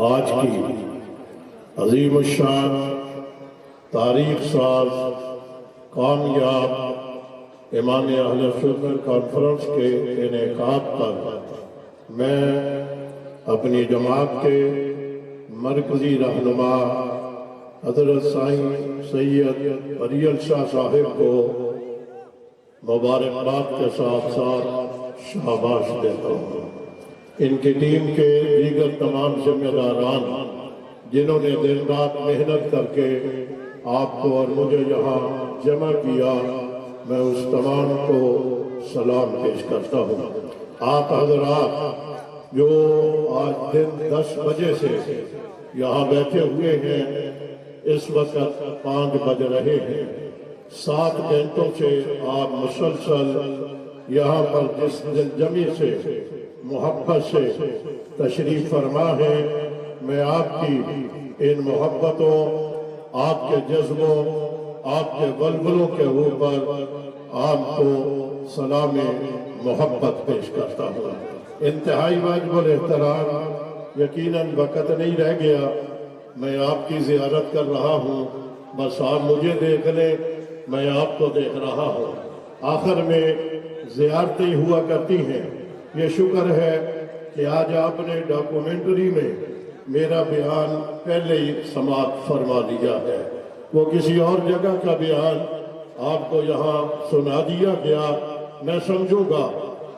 آج کی عظیم الشان تاریخ ساز کامیاب امام اہل سنت کانفرنس کے انعقاد پر میں اپنی جماعت کے مرکزی رہنما حضرت سائیں سید اریل شاہ صاحب کو مبارکباد کے ساتھ ساتھ شاباش دیتا ہوں۔ ان کی ٹیم کے دیگر تمام ذمہ داران جنہوں نے دن رات محنت کر کے آپ کو اور مجھے یہاں جمع کیا، میں اس تمام کو سلام پیش کرتا ہوں۔ آپ حضرات جو آج دن 10 بجے سے یہاں بیٹھے ہوئے ہیں، اس وقت 5 بج رہے ہیں، 7 گھنٹوں سے آپ مسلسل یہاں پر جس جمعی سے محبت سے تشریف فرما ہے، میں آپ کی ان محبتوں، آپ کے جذبوں، آپ کے بلبلوں کے اوپر آپ کو سلام محبت پیش کرتا ہوں۔ انتہائی واجب الاحترام، یقیناً وقت نہیں رہ گیا، میں آپ کی زیارت کر رہا ہوں، بس آپ مجھے دیکھ لیں، میں آپ کو دیکھ رہا ہوں۔ آخر میں زیارتیں ہوا کرتی ہیں، یہ شکر ہے کہ آج آپ نے ڈاکومنٹری میں میرا بیان پہلے ہی سماعت فرما لیا ہے، وہ کسی اور جگہ کا بیان آپ کو یہاں سنا دیا گیا، میں سمجھوں گا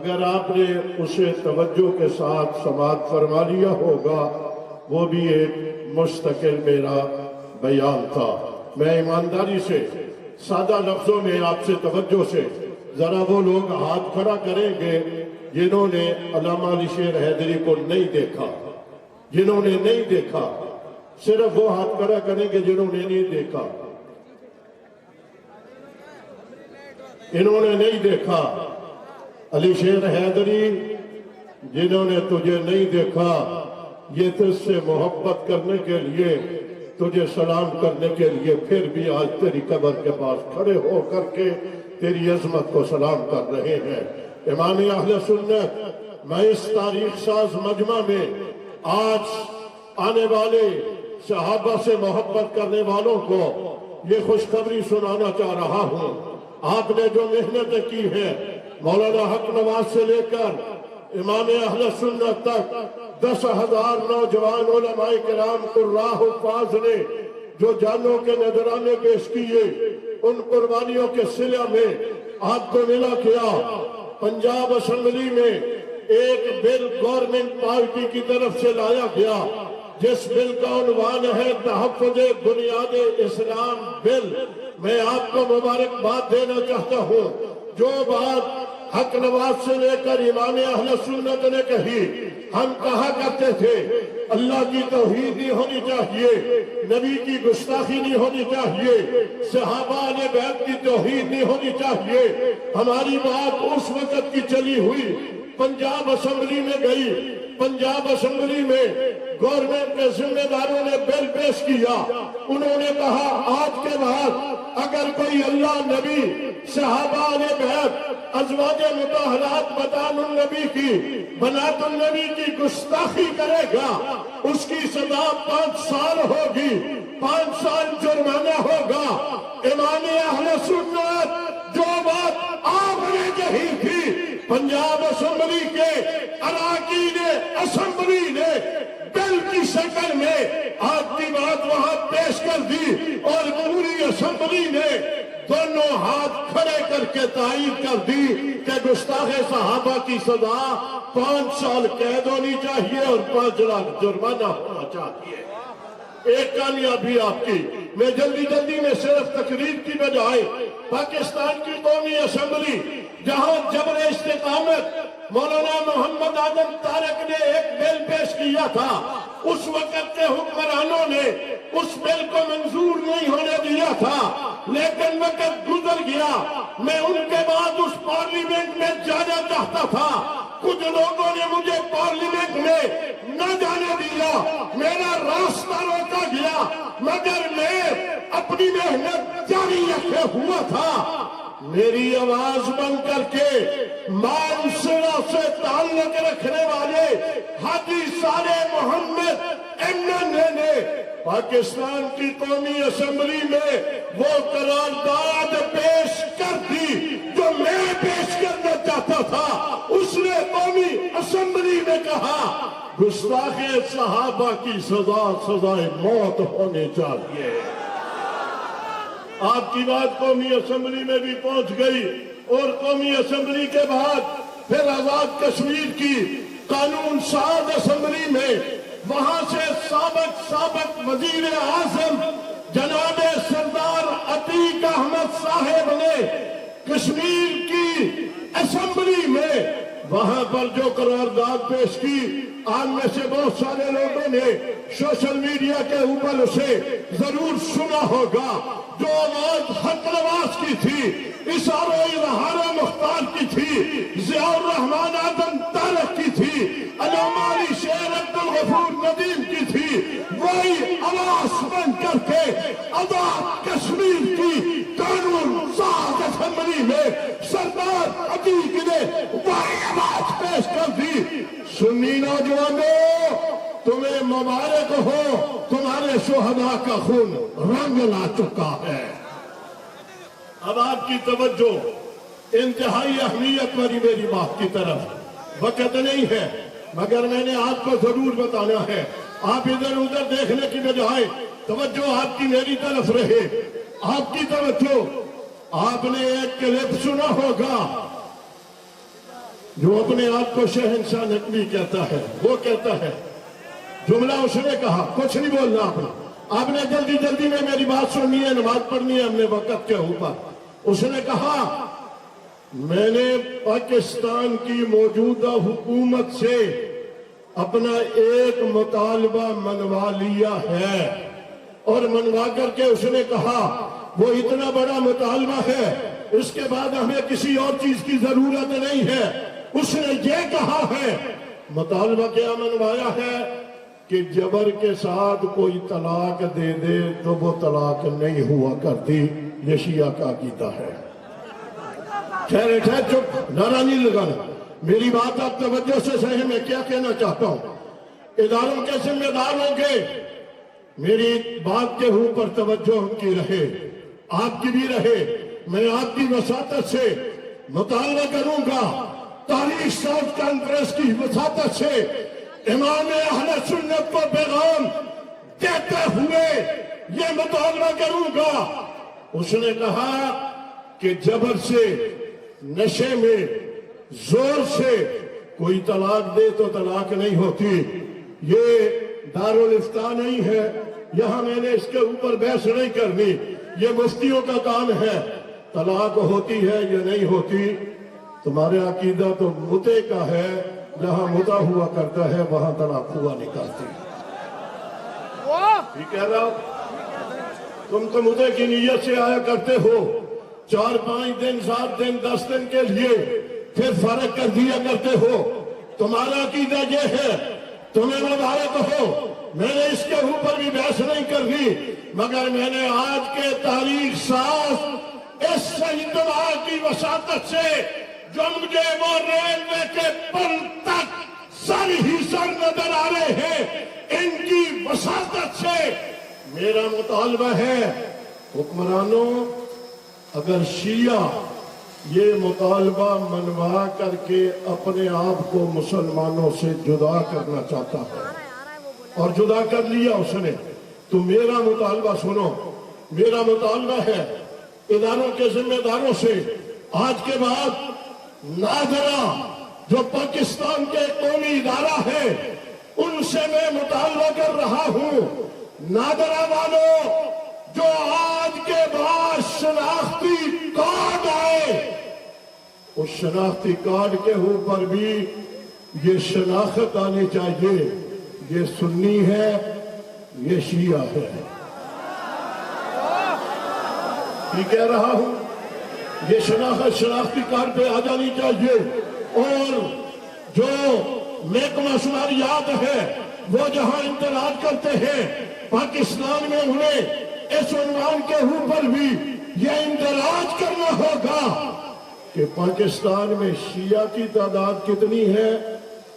اگر آپ نے اسے توجہ کے ساتھ سماعت فرما لیا ہوگا، وہ بھی ایک مستقل میرا بیان تھا۔ میں ایمانداری سے سادہ لفظوں میں آپ سے توجہ سے ذرا وہ لوگ ہاتھ کھڑا کریں گے جنہوں نے علامہ علی شیر حیدری کو نہیں دیکھا، جنہوں نے نہیں دیکھا، صرف وہ ہاتھ کھڑا کریں گے جنہوں نے نہیں دیکھا۔ انہوں نے نہیں دیکھا علی شیر حیدری، جنہوں نے تجھے نہیں دیکھا، یہ تجھ سے محبت کرنے کے لیے، تجھے سلام کرنے کے لیے پھر بھی آج تیری قبر کے پاس کھڑے ہو کر کے تیری عظمت کو سلام کر رہے ہیں۔ امام اہل سنت، میں اس تاریخ ساز مجمع میں آج آنے والے صحابہ سے محبت کرنے والوں کو یہ خوشخبری سنانا چاہ رہا ہوں۔ آپ نے جو محنتیں کی ہیں، مولانا حق نواز سے لے کر امام اہل سنت تک 10,000 نوجوان علماء کرام قراء حفاظ نے جو جانوں کے نذرانے پیش کیے، ان قربانیوں کے صلہ میں آپ کو ملا کیا۔ پنجاب اسمبلی میں ایک بل گورنمنٹ پارٹی کی طرف سے لایا گیا، جس بل کا عنوان ہے تحفظ بنیاد اسلام بل۔ میں آپ کو مبارکباد دینا چاہتا ہوں۔ جو بات حق نواز سے لے کر امام اہل سنت نے کہی، ہم کہا کرتے تھے اللہ کی توحید نہیں ہونی چاہیے، نبی کی گستاخی نہیں ہونی چاہیے، صحابہ اہل بیت کی توحید نہیں ہونی چاہیے۔ ہماری بات اس وقت کی چلی ہوئی پنجاب اسمبلی میں گئی، پنجاب اسمبلی میں گورنمنٹ کے ذمہ داروں نے بل پیش کیا۔ انہوں نے کہا آج کے بعد اگر کوئی اللہ، نبی، صحابہ اہل بیت، ازواج مطہرات بطان النبی کی، بنات النبی کی گستاخی کرے گا، اس کی سزا 5 سال ہوگی، 5 سال جرمانہ ہوگا۔ امام اہل سنت جو بات آپ نے کہی تھی، پنجاب اسمبلی کے اراکین اسمبلی نے بل کی شکل میں آپ کی بات وہاں پیش کر دی، اور پوری اسمبلی نے دونوں ہاتھ کھڑے کر کے تائید کر دی کہ گستاخ صحابہ کی سزا 5 سال قید ہونی چاہیے اور 5 لاکھ جرمانہ ہونا چاہیے۔ ایک کامیابی آپ کی۔ میں جلدی میں صرف تقریر کی بجائے پاکستان کی قومی اسمبلی جہاں جبر استقامت مولانا محمد آدم طارق نے ایک بل پیش کیا تھا، اس وقت کے حکمرانوں نے اس بل کو منظور نہیں ہونے دیا تھا، لیکن وقت گزر گیا۔ میں ان کے بعد اس پارلیمنٹ میں جانا چاہتا تھا، کچھ لوگوں نے مجھے پارلیمنٹ میں نہ جانے دیا، میرا راستہ روکا گیا، مگر میں اپنی محنت جاری رکھے ہوا تھا۔ میری آواز بند کر کے مانسرا سے تعلق رکھنے والے حاجی صالح محمد پاکستان کی قومی اسمبلی میں وہ قرارداد پیش کر دی جو میں پیش کرنا چاہتا تھا. اس نے قومی اسمبلی میں کہا گستاخ صحابہ کی سزا سزائے موت ہونی چاہیے. آپ کی بات قومی اسمبلی میں بھی پہنچ گئی اور قومی اسمبلی کے بعد پھر آزاد کشمیر کی قانون ساز اسمبلی میں وہاں سے سابق وزیر اعظم جناب سردار عتیق احمد صاحب نے کشمیر کی اسمبلی میں وہاں پر جو قرارداد پیش کی. آپ میں سے بہت سارے لوگوں نے سوشل میڈیا کے اوپر اسے ضرور سنا ہوگا. جو آواز حق نواز کی تھی, اشار و اظہار مختار کی تھی, ضیاء الرحمن آدم تارک کی تھی, علامہ علی شیر عبد الغفور ندیم کی تھی, وہی آواز بن کر کے آزاد کشمیر کی قانون ساز اسمبلی میں سردار عتیق نے وہی آواز پیش کر دی. سنی نوجوانوں, تمہیں مبارک ہو, تمہارے شہداء کا خون رنگ لا چکا ہے. اب آپ کی توجہ انتہائی اہمیت والی میری بات کی طرف. وقت نہیں ہے مگر میں نے آپ کو ضرور بتانا ہے. آپ ادھر ادھر دیکھنے کی بجائے توجہ آپ کی میری طرف رہے. آپ کی توجہ, آپ نے ایک کلپ سنا ہوگا جو اپنے آپ کو شہنشاہ نقوی کہتا ہے. وہ کہتا ہے, جملہ اس نے کہا, کچھ نہیں بولنا آپ نے جلدی جلدی میں میری بات سننی ہے, نماز پڑھنی ہے ہم نے وقت کے اوپر. اس نے کہا میں نے پاکستان کی موجودہ حکومت سے اپنا ایک مطالبہ منوا لیا ہے, اور منوا کر کے اس نے کہا وہ اتنا بڑا مطالبہ ہے, اس کے بعد ہمیں کسی اور چیز کی ضرورت نہیں ہے. اس نے یہ کہا ہے, مطالبہ کیا منوایا ہے کہ جبر کے ساتھ کوئی طلاق دے دے تو وہ طلاق نہیں ہوا کرتی. یہ شیعہ کا عقیدہ ہے. ٹھہرے چپ, نعرہ نہیں لگانا. میری بات آپ توجہ سے سہیں, میں کیا کہنا چاہتا ہوں. اداروں کے ذمہ دار ہوں گے, میری بات کے اوپر توجہ ان کی رہے, آپ کی بھی رہے. میں آپ کی وساطت سے مطالبہ کروں گا, تاریخ ساز کانفرنس کی وساطت سے امام اہل سنت کو پیغام دیتے ہوئے یہ مطالبہ کروں گا. اس نے کہا کہ جبر سے, نشے میں, زور سے کوئی طلاق دے تو طلاق نہیں ہوتی. یہ دارالفتاء نہیں ہے, یہاں میں نے اس کے اوپر بحث نہیں کرنی. یہ مفتیوں کا کام ہے. طلاق ہوتی ہے یا نہیں ہوتی, تمہارے عقیدہ تو متے کا ہے. جہاں متا ہوا کرتا ہے وہاں طلاق ہوا نہیں کرتی. یہ کہہ رہا ہوں, تم تو متے کی نیت سے آیا کرتے ہو, 4-5 دن 7 دن 10 دن کے لیے, پھر فرق کر دیا کرتے ہو. تمہارا عقیدہ یہ ہے, تمہیں مبارک ہو. میں نے اس کے اوپر بھی بحث نہیں کرنی, مگر میں نے آج کے تاریخ ساز اس اجتماع کی وساطت سے جو مجھے وہ ریلوے کے پل تک سر ہی سر نظر آ رہے ہیں, ان کی وساطت سے میرا مطالبہ ہے, حکمرانوں, اگر شیعہ یہ مطالبہ منوا کر کے اپنے آپ کو مسلمانوں سے جدا کرنا چاہتا ہے, اور جدا کر لیا اس نے, تو میرا مطالبہ سنو. میرا مطالبہ ہے اداروں کے ذمہ داروں سے, آج کے بعد ناظرہ جو پاکستان کے قومی ادارہ ہے ان سے میں مطالبہ کر رہا ہوں, ناظرہ والوں, جو آج کے بعد شناختی کارڈ آئے, اس شناختی کارڈ کے اوپر بھی یہ شناخت آنی چاہیے, یہ سنی ہے, یہ شیعہ ہے. یہ کہہ رہا ہوں, یہ شناختی کارڈ پہ آ جانی چاہیے. اور جو محکمہ شماریات ہے وہ جہاں اندراج کرتے ہیں پاکستان میں, انہیں اس عنوان کے اوپر بھی یہ اندراج کرنا ہوگا کہ پاکستان میں شیعہ کی تعداد کتنی ہے,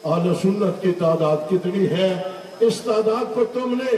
اہل سنت کی تعداد کتنی ہے. اس تعداد کو تم نے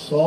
100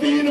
3,